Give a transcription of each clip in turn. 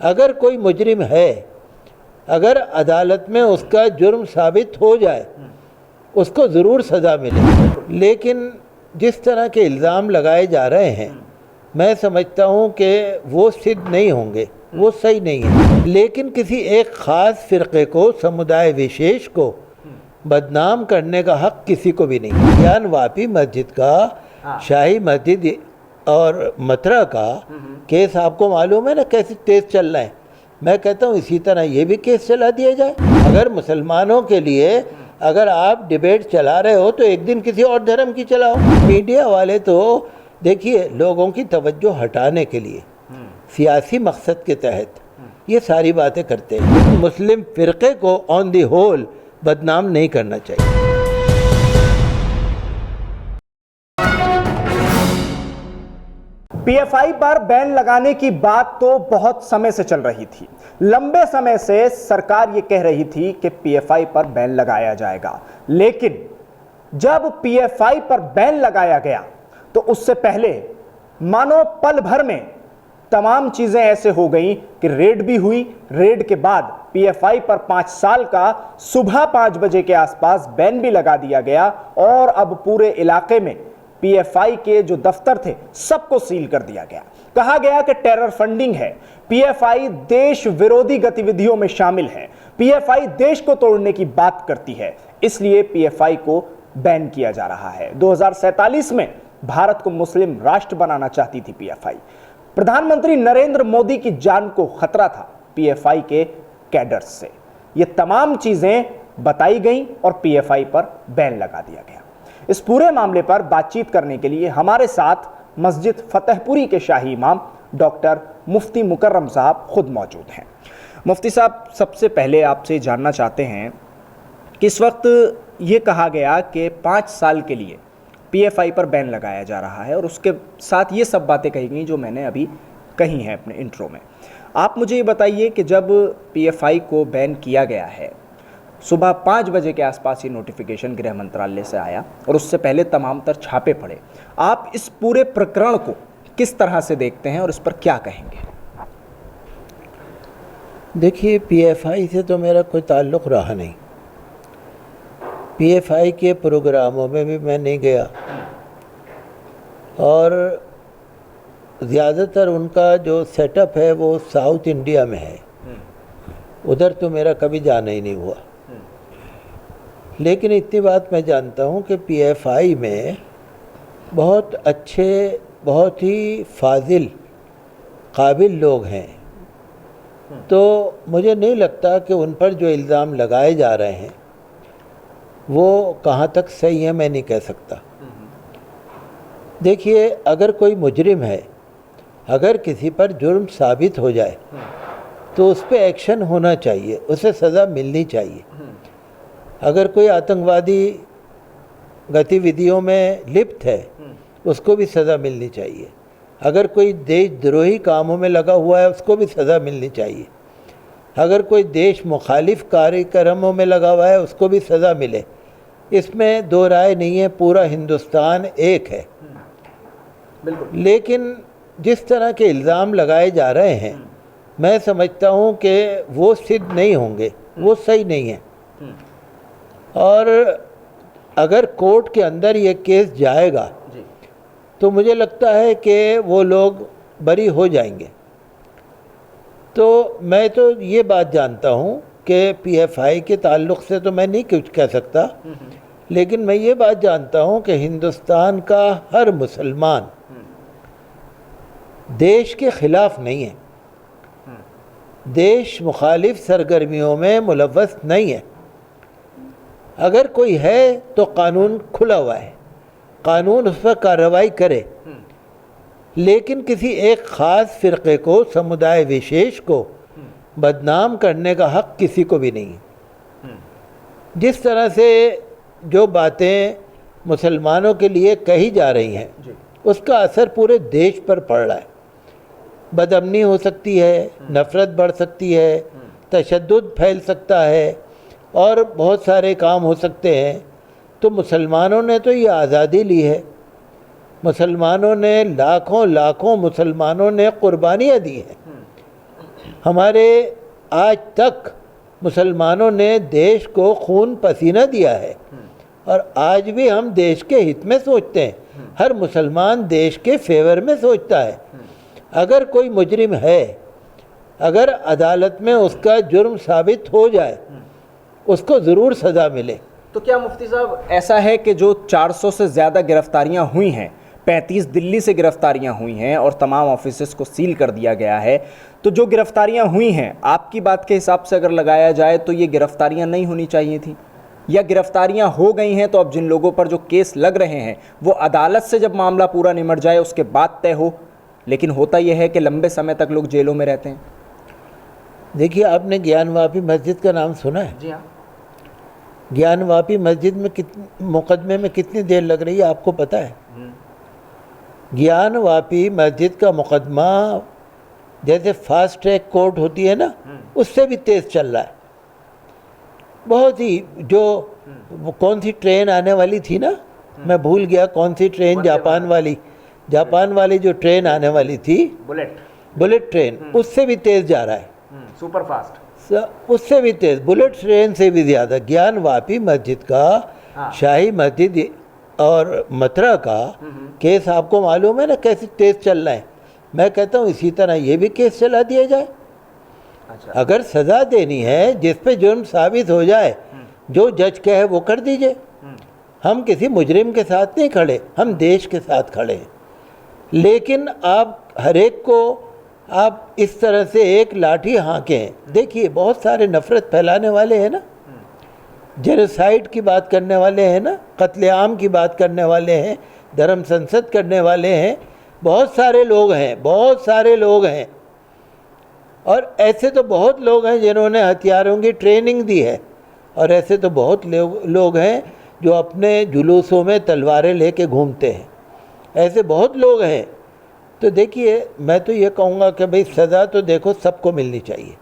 अगर कोई मुजरिम है, अगर अदालत में उसका जुर्म साबित हो जाए, उसको ज़रूर सज़ा मिले। लेकिन जिस तरह के इल्ज़ाम लगाए जा रहे हैं, मैं समझता हूँ कि वो सिद्ध नहीं होंगे, वो सही नहीं है। लेकिन किसी एक ख़ास फ़िरक़े को, समुदाय विशेष को बदनाम करने का हक़ किसी को भी नहीं। ज्ञान वापी मस्जिद का, शाही मस्जिद और मथुरा का केस आपको मालूम है ना कैसे तेज़ चल रहा है। मैं कहता हूँ इसी तरह ये भी केस चला दिया जाए। अगर मुसलमानों के लिए अगर आप डिबेट चला रहे हो तो एक दिन किसी और धर्म की चलाओ। मीडिया वाले तो देखिए लोगों की तवज्जो हटाने के लिए सियासी मकसद के तहत ये सारी बातें करते हैं। मुस्लिम फ़िरक़े को ऑन दी होल बदनाम नहीं करना चाहिए। पीएफआई पर बैन लगाने की बात तो बहुत समय से चल रही थी। लंबे समय से सरकार ये कह रही थी कि पीएफआई पर बैन लगाया जाएगा, लेकिन जब पीएफआई पर बैन लगाया गया तो उससे पहले मानो पल भर में तमाम चीजें ऐसे हो गई कि रेड भी हुई। रेड के बाद पीएफआई पर 5 साल का सुबह 5 बजे के आसपास बैन भी लगा दिया गया और अब पूरे इलाके में पीएफआई के जो दफ्तर थे सबको सील कर दिया गया। कहा गया कि टेरर फंडिंग है, पीएफआई देश विरोधी गतिविधियों में शामिल है, पीएफआई देश को तोड़ने की बात करती है, इसलिए पीएफआई को बैन किया जा रहा है। 2047 में भारत को मुस्लिम राष्ट्र बनाना चाहती थी पीएफआई। प्रधानमंत्री नरेंद्र मोदी की जान को खतरा था पीएफआई के कैडर्स से। ये तमाम चीजें बताई गई और पीएफआई पर बैन लगा दिया गया। इस पूरे मामले पर बातचीत करने के लिए हमारे साथ मस्जिद फतेहपुरी के शाही इमाम डॉक्टर मुफ्ती मुकर्रम साहब खुद मौजूद हैं। मुफ्ती साहब, सबसे पहले आपसे जानना चाहते हैं कि इस वक्त ये कहा गया कि 5 साल के लिए पीएफआई पर बैन लगाया जा रहा है और उसके साथ ये सब बातें कही गई जो मैंने अभी कही हैं अपने इंट्रो में। आप मुझे ये बताइए कि जब पीएफआई को बैन किया गया है, सुबह 5 बजे के आसपास ये नोटिफिकेशन गृह मंत्रालय से आया और उससे पहले तमाम तर छापे पड़े, आप इस पूरे प्रकरण को किस तरह से देखते हैं और इस पर क्या कहेंगे? देखिए, पीएफआई से तो मेरा कोई ताल्लुक़ रहा नहीं। पीएफआई के प्रोग्रामों में भी मैं नहीं गया और ज़्यादातर उनका जो सेटअप है वो साउथ इंडिया में है, उधर तो मेरा कभी जाना ही नहीं हुआ। लेकिन इतनी बात मैं जानता हूँ कि पीएफआई में बहुत अच्छे, बहुत ही फाजिल, काबिल लोग हैं, तो मुझे नहीं लगता कि उन पर जो इल्ज़ाम लगाए जा रहे हैं वो कहाँ तक सही है, मैं नहीं कह सकता। देखिए, अगर कोई मुजरिम है, अगर किसी पर जुर्म साबित हो जाए तो उस पर एक्शन होना चाहिए, उसे सज़ा मिलनी चाहिए। अगर कोई आतंकवादी गतिविधियों में लिप्त है उसको भी सज़ा मिलनी चाहिए। अगर कोई देशद्रोही कामों में लगा हुआ है उसको भी सज़ा मिलनी चाहिए। अगर कोई देश मुखालिफ कार्यक्रमों में लगा हुआ है उसको भी सज़ा मिले, इसमें दो राय नहीं है। पूरा हिंदुस्तान एक है। बिल्कुल। लेकिन जिस तरह के इल्ज़ाम लगाए जा रहे हैं, मैं समझता हूँ कि वो सिद्ध नहीं होंगे, वो सही नहीं है। और अगर कोर्ट के अंदर ये केस जाएगा तो मुझे लगता है कि वो लोग बरी हो जाएंगे। तो मैं तो ये बात जानता हूँ कि पीएफआई के ताल्लुक़ से तो मैं नहीं कुछ कह सकता, लेकिन मैं ये बात जानता हूँ कि हिंदुस्तान का हर मुसलमान देश के ख़िलाफ़ नहीं है, देश मुखालिफ सरगर्मियों में मुलव्वस नहीं है। अगर कोई है तो कानून खुला हुआ है, कानून उस पर कार्रवाई करे, लेकिन किसी एक ख़ास फ़िरक़े को, समुदाय विशेष को बदनाम करने का हक़ किसी को भी नहीं है। जिस तरह से जो बातें मुसलमानों के लिए कही जा रही हैं उसका असर पूरे देश पर पड़ रहा है। बदअमनी हो सकती है, नफ़रत बढ़ सकती है, तशद्दुद फैल सकता है और बहुत सारे काम हो सकते हैं। तो मुसलमानों ने तो ये आज़ादी ली है, मुसलमानों ने लाखों मुसलमानों ने कुर्बानियाँ दी हैं। हमारे आज तक मुसलमानों ने देश को खून पसीना दिया है और आज भी हम देश के हित में सोचते हैं। हर मुसलमान देश के फेवर में सोचता है। अगर कोई मुजरिम है, अगर अदालत में उसका जुर्म साबित हो जाए, उसको ज़रूर सज़ा मिले। तो क्या मुफ्ती साहब ऐसा है कि जो 400 से ज़्यादा गिरफ्तारियां हुई हैं, 35 दिल्ली से गिरफ्तारियां हुई हैं और तमाम ऑफिसेस को सील कर दिया गया है, तो जो गिरफ्तारियां हुई हैं आपकी बात के हिसाब से अगर लगाया जाए तो ये गिरफ्तारियां नहीं होनी चाहिए थी, या गिरफ्तारियां हो गई हैं तो अब जिन लोगों पर जो केस लग रहे हैं वो अदालत से जब मामला पूरा निमट जाए उसके बाद तय हो? लेकिन होता यह है कि लंबे समय तक लोग जेलों में रहते हैं। देखिए, आपने ज्ञानवापी मस्जिद का नाम सुना है? जी हाँ। ज्ञानवापी मस्जिद में मुकदमे में कितनी देर लग रही है आपको पता है? ज्ञानवापी मस्जिद का मुकदमा जैसे फास्ट ट्रैक कोर्ट होती है ना, उससे भी तेज़ चल रहा है। बहुत ही जो कौन सी ट्रेन आने वाली थी ना, मैं भूल गया कौन सी ट्रेन, जापान वाली जो ट्रेन आने वाली थी, बुलेट ट्रेन, उससे भी तेज़ जा रहा है, सुपर फास्ट, उससे भी तेज़, बुलेट ट्रेन से भी ज़्यादा। ज्ञानवापी मस्जिद का, शाही मस्जिद और मथुरा का केस आपको मालूम है ना कैसे तेज़ चल रहा है। मैं कहता हूँ इसी तरह ये भी केस चला दिया जाए। अच्छा। अगर सज़ा देनी है, जिस पे जुर्म साबित हो जाए, जो जज कहे वो कर दीजिए। हम किसी मुजरिम के साथ नहीं खड़े, हम देश के साथ खड़े हैं। लेकिन आप हर एक को आप इस तरह से एक लाठी हाँकें। देखिए, बहुत सारे नफ़रत फैलाने वाले हैं ना, जेनोसाइड की बात करने वाले हैं ना, कत्लेआम की बात करने वाले हैं, धर्म संसद करने वाले हैं, बहुत सारे लोग हैं। और ऐसे तो बहुत लोग हैं जिन्होंने हथियारों की ट्रेनिंग दी है, और ऐसे तो बहुत लोग हैं जो अपने जुलूसों में तलवारें लेके घूमते हैं। ऐसे बहुत लोग हैं। तो देखिए, मैं तो ये कहूँगा कि भाई सज़ा तो देखो सबको मिलनी चाहिए।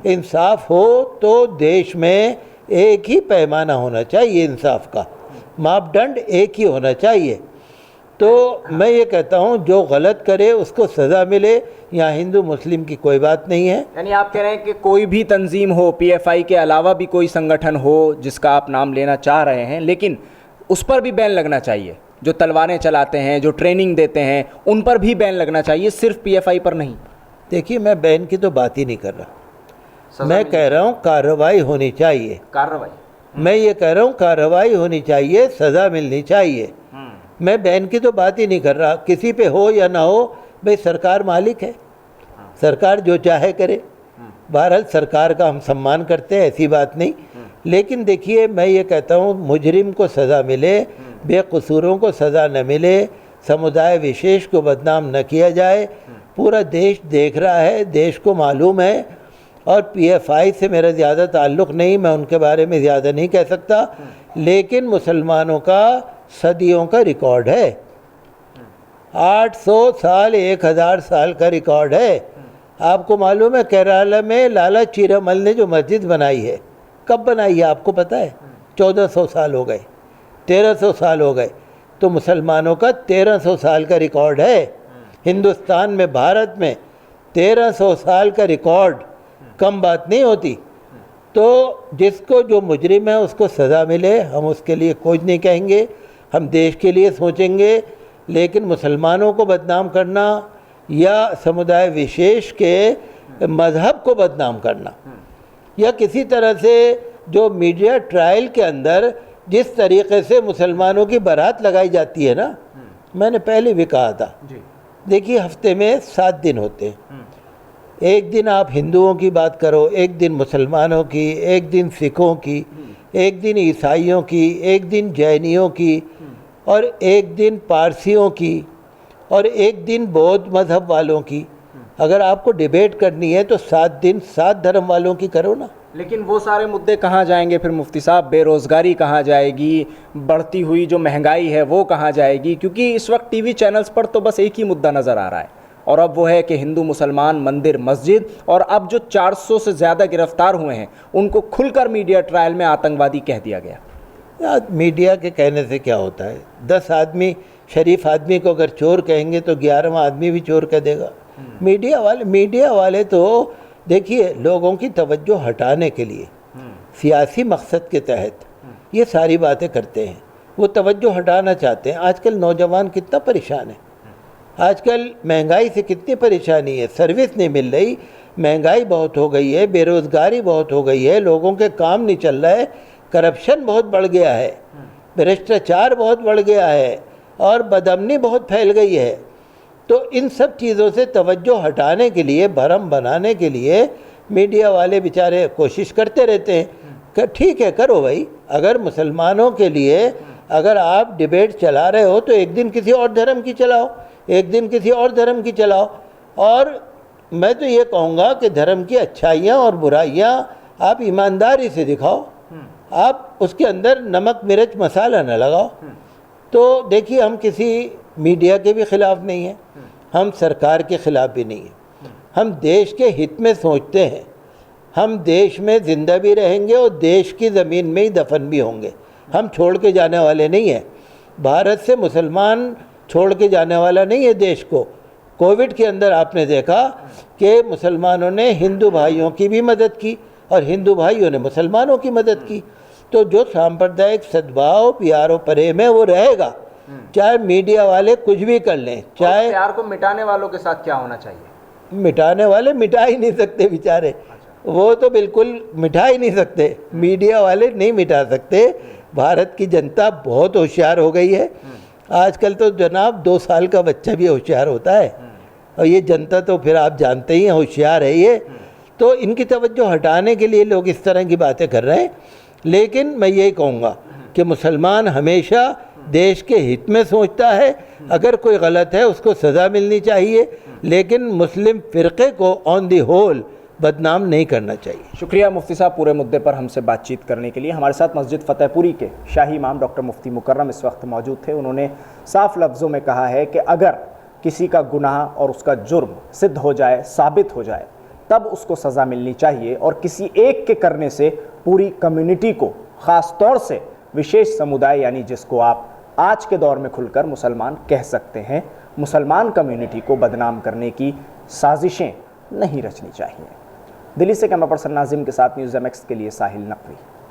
इंसाफ हो तो देश में एक ही पैमाना होना चाहिए, इंसाफ का मापदंड एक ही होना चाहिए। तो मैं ये कहता हूँ जो गलत करे उसको सज़ा मिले। यहाँ हिंदू मुस्लिम की कोई बात नहीं है। यानी आप कह रहे हैं कि कोई भी तंजीम हो, पीएफआई के अलावा भी कोई संगठन हो जिसका आप नाम लेना चाह रहे हैं, लेकिन उस पर भी बैन लगना चाहिए। जो तलवारें चलाते हैं, जो ट्रेनिंग देते हैं, उन पर भी बैन लगना चाहिए, सिर्फ पीएफआई पर नहीं। देखिए, मैं बैन की तो बात ही नहीं कर रहा, मैं कह रहा हूँ कार्रवाई होनी चाहिए। मैं ये कह रहा हूँ कार्रवाई होनी चाहिए, सज़ा मिलनी चाहिए। मैं बैन की तो बात ही नहीं कर रहा। किसी पे हो या ना हो, भाई सरकार मालिक है, सरकार जो चाहे करे। बहरहाल सरकार का हम सम्मान करते हैं, ऐसी बात नहीं। लेकिन देखिए, मैं ये कहता हूँ मुजरिम को सज़ा मिले, बेकसूरों को सज़ा न मिले, समुदाय विशेष को बदनाम न किया जाए। पूरा देश देख रहा है, देश को मालूम है। और पीएफआई से मेरा ज़्यादा ताल्लुक़ नहीं, मैं उनके बारे में ज़्यादा नहीं कह सकता। लेकिन मुसलमानों का सदियों का रिकॉर्ड है, 800 साल 1000 साल का रिकॉर्ड है। आपको मालूम है केरला में लाला चीरामल ने जो मस्जिद बनाई है, कब बनाई है आपको पता है? 1400 साल हो गए, 1300 साल हो गए। तो मुसलमानों का 1300 साल का रिकॉर्ड है हिंदुस्तान में, भारत में 1300 साल का रिकॉर्ड कम बात नहीं होती। तो जिसको जो मुजरिम है उसको सज़ा मिले, हम उसके लिए कुछ नहीं कहेंगे, हम देश के लिए सोचेंगे। लेकिन मुसलमानों को बदनाम करना या समुदाय विशेष के मज़हब को बदनाम करना, या किसी तरह से जो मीडिया ट्रायल के अंदर जिस तरीक़े से मुसलमानों की बारात लगाई जाती है ना, मैंने पहले भी कहा था। देखिए, हफ्ते में 7 दिन होते हैं। एक दिन आप हिंदुओं की बात करो, एक दिन मुसलमानों की, एक दिन सिखों की, एक दिन ईसाइयों की, एक दिन जैनियों की, और एक दिन पारसियों की, और एक दिन बौद्ध मज़हब वालों की। अगर आपको डिबेट करनी है तो 7 दिन 7 धर्म वालों की करो ना। लेकिन वो सारे मुद्दे कहाँ जाएंगे फिर मुफ्ती साहब? बेरोज़गारी कहाँ जाएगी, बढ़ती हुई जो महंगाई है वो कहाँ जाएगी? क्योंकि इस वक्त टीवी चैनल्स पर तो बस एक ही मुद्दा नज़र आ रहा है, और अब वो है कि हिंदू मुसलमान, मंदिर मस्जिद। और अब जो 400 से ज़्यादा गिरफ्तार हुए हैं उनको खुलकर मीडिया ट्रायल में आतंकवादी कह दिया गया। यार, मीडिया के कहने से क्या होता है? 10 आदमी शरीफ आदमी को अगर चोर कहेंगे तो 11वां आदमी भी चोर कह देगा। मीडिया वाले तो देखिए, लोगों की तवज्जो हटाने के लिए सियासी मकसद के तहत ये सारी बातें करते हैं। वो तवज्जो हटाना चाहते हैं। आजकल नौजवान कितना परेशान है, आजकल महंगाई से कितनी परेशानी है, सर्विस नहीं मिल रही, महंगाई बहुत हो गई है, बेरोज़गारी बहुत हो गई है, लोगों के काम नहीं चल रहा है, करप्शन बहुत बढ़ गया है, भ्रष्टाचार बहुत बढ़ गया है और बदअमनी बहुत फैल गई है। तो इन सब चीज़ों से तवज्जो हटाने के लिए, भरम बनाने के लिए मीडिया वाले बेचारे कोशिश करते रहते हैं कि ठीक है, करो भाई, अगर मुसलमानों के लिए अगर आप डिबेट चला रहे हो तो एक दिन किसी और धर्म की चलाओ, एक दिन किसी और धर्म की चलाओ। और मैं तो ये कहूँगा कि धर्म की अच्छाइयाँ और बुराइयाँ आप ईमानदारी से दिखाओ, आप उसके अंदर नमक मिर्च मसाला न लगाओ। तो देखिए, हम किसी मीडिया के भी ख़िलाफ़ नहीं हैं, हम सरकार के ख़िलाफ़ भी नहीं हैं, हम देश के हित में सोचते हैं। हम देश में ज़िंदा भी रहेंगे और देश की ज़मीन में ही दफन भी होंगे, हम छोड़ के जाने वाले नहीं हैं। भारत से मुसलमान छोड़ के जाने वाला नहीं है देश को। कोविड के अंदर आपने देखा कि मुसलमानों ने हिंदू भाइयों की भी मदद की और हिंदू भाइयों ने मुसलमानों की मदद की। तो जो सांप्रदायिक सद्भाव, प्यार और प्रेम है वो रहेगा, चाहे मीडिया वाले कुछ भी कर लें। चाहे प्यार को मिटाने वालों के साथ क्या होना चाहिए? मिटाने वाले मिटा ही नहीं सकते बेचारे, वो तो बिल्कुल मिटा ही नहीं सकते, मीडिया वाले नहीं मिटा सकते। भारत की जनता बहुत होशियार हो गई है आजकल। तो जनाब 2 साल का बच्चा भी होशियार होता है, और ये जनता तो फिर आप जानते ही हैं होशियार है ये। तो इनकी तवज्जो हटाने के लिए लोग इस तरह की बातें कर रहे हैं। लेकिन मैं यही कहूँगा कि मुसलमान हमेशा देश के हित में सोचता है, अगर कोई गलत है उसको सज़ा मिलनी चाहिए, लेकिन मुस्लिम फ़िरक़े को ऑन दी होल बदनाम नहीं करना चाहिए। शुक्रिया मुफ्ती साहब पूरे मुद्दे पर हमसे बातचीत करने के लिए। हमारे साथ मस्जिद फतेहपुरी के शाही इमाम डॉक्टर मुफ्ती मुकर्रम इस वक्त मौजूद थे। उन्होंने साफ लफ्ज़ों में कहा है कि अगर किसी का गुनाह और उसका जुर्म सिद्ध हो जाए, साबित हो जाए, तब उसको सज़ा मिलनी चाहिए। और किसी एक के करने से पूरी कम्युनिटी को, ख़ास तौर से विशेष समुदाय यानी जिसको आप आज के दौर में खुलकर मुसलमान कह सकते हैं, मुसलमान कम्युनिटी को बदनाम करने की साजिशें नहीं रचनी चाहिए। दिल्ली से कैमरा पर्सन नाजिम के साथ न्यूज़ MX के लिए साहिल नकवी।